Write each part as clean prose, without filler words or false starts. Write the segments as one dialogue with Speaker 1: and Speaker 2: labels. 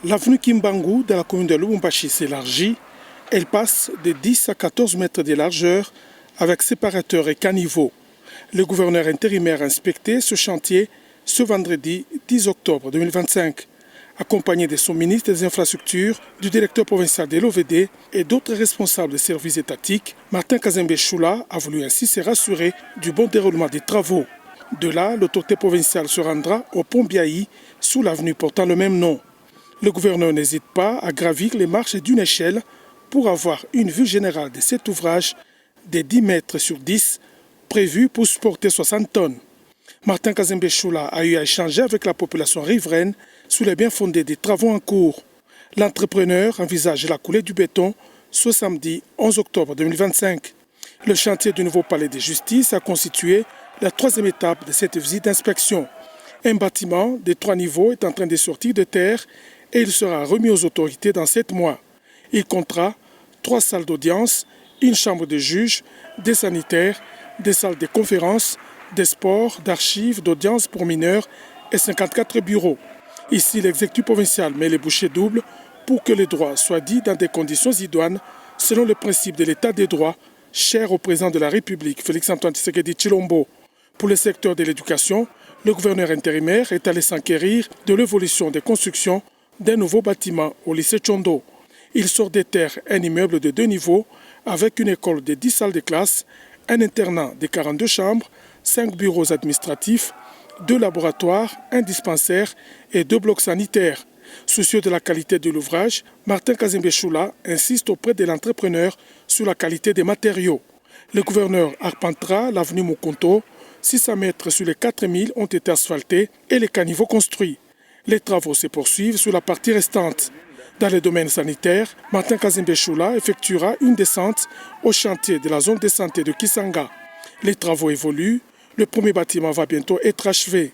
Speaker 1: L'avenue Kimbangu de la commune de Lubumbashi s'élargit. Elle passe de 10 à 14 mètres de largeur avec séparateurs et caniveaux. Le gouverneur intérimaire a inspecté ce chantier ce vendredi 10 octobre 2025, accompagné de son ministre des Infrastructures, du directeur provincial de l'OVD et d'autres responsables des services étatiques. Martin Kazembe Choula a voulu ainsi se rassurer du bon déroulement des travaux. De là, l'autorité provinciale se rendra au pont Biaï sous l'avenue portant le même nom. Le gouverneur n'hésite pas à gravir les marches d'une échelle pour avoir une vue générale de cet ouvrage de 10 mètres sur 10, prévu pour supporter 60 tonnes. Martin Kazembe Choula a eu à échanger avec la population riveraine sur les bien fondés des travaux en cours. L'entrepreneur envisage la coulée du béton ce samedi 11 octobre 2025. Le chantier du nouveau palais de justice a constitué la troisième étape de cette visite d'inspection. Un bâtiment de 3 niveaux est en train de sortir de terre et il sera remis aux autorités dans 7 mois. Il comptera 3 salles d'audience, une chambre de juge, des sanitaires, des salles de conférences, des sports, d'archives, d'audience pour mineurs et 54 bureaux. Ici, l'exécutif provincial met les bouchées doubles pour que les droits soient dits dans des conditions idoines selon le principe de l'état des droits, cher au président de la République, Félix-Antoine Tshisekedi Tshilombo. Pour le secteur de l'éducation, le gouverneur intérimaire est allé s'enquérir de l'évolution des constructions d'un nouveau bâtiment au lycée Tchondo. Il sort des terres un immeuble de 2 niveaux avec une école de 10 salles de classe, un internat de 42 chambres, 5 bureaux administratifs, 2 laboratoires, un dispensaire et 2 blocs sanitaires. Soucieux de la qualité de l'ouvrage, Martin Kazembe Choula insiste auprès de l'entrepreneur sur la qualité des matériaux. Le gouverneur arpentera l'avenue Mukonto. 600 mètres sur les 4000 ont été asphaltés et les caniveaux construits. Les travaux se poursuivent sur la partie restante. Dans le domaine sanitaire, Martin Kazembe Choula effectuera une descente au chantier de la zone de santé de Kisanga. Les travaux évoluent. Le premier bâtiment va bientôt être achevé.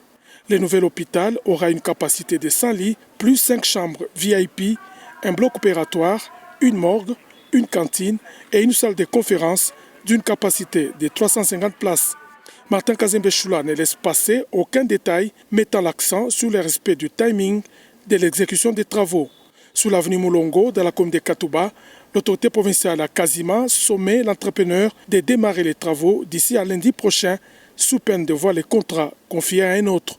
Speaker 1: Le nouvel hôpital aura une capacité de 100 lits, plus 5 chambres VIP, un bloc opératoire, une morgue, une cantine et une salle de conférence d'une capacité de 350 places. Martin Kazembe Choula ne laisse passer aucun détail mettant l'accent sur le respect du timing de l'exécution des travaux. Sous l'avenue Moulongo, dans la commune de Katouba, l'autorité provinciale a quasiment sommé l'entrepreneur de démarrer les travaux d'ici à lundi prochain, sous peine de voir les contrats confiés à un autre.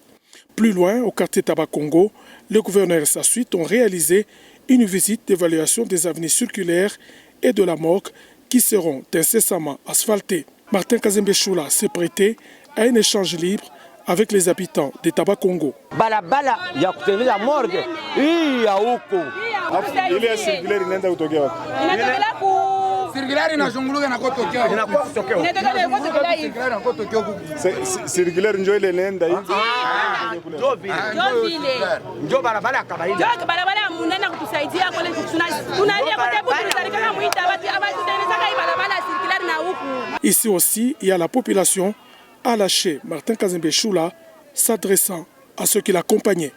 Speaker 1: Plus loin, au quartier Tabakongo, le gouverneur et sa suite ont réalisé une visite d'évaluation des avenues circulaires et de la morgue qui seront incessamment asphaltées. Martin Kazembe Choula s'est prêté à un échange libre avec les habitants de Tabakongo.
Speaker 2: Balabala ya kutengeneza morgue hii ya huko.
Speaker 3: Ile circulaire inaenda kutokea wapi?
Speaker 4: Inatokea ku
Speaker 5: circulaire inazunguluka na kotokea.
Speaker 2: Inakuwa kutokea.
Speaker 4: inatokea kwa kutokea hivi.
Speaker 5: Circulaire na kotokea huko.
Speaker 3: Circulaire njoo ile inaenda hivi.
Speaker 2: Njoo vile. Njoo barabara ya kawaida.
Speaker 4: Njoo barabara ya munene kutusaidia kule tunalia kwa sababu tunataka muita watu ama tutengeneza kai barabara circulaire na huku.
Speaker 1: Ici aussi, il y a la population a lâché Martin Kazembe Choula s'adressant à ceux qui l'accompagnaient.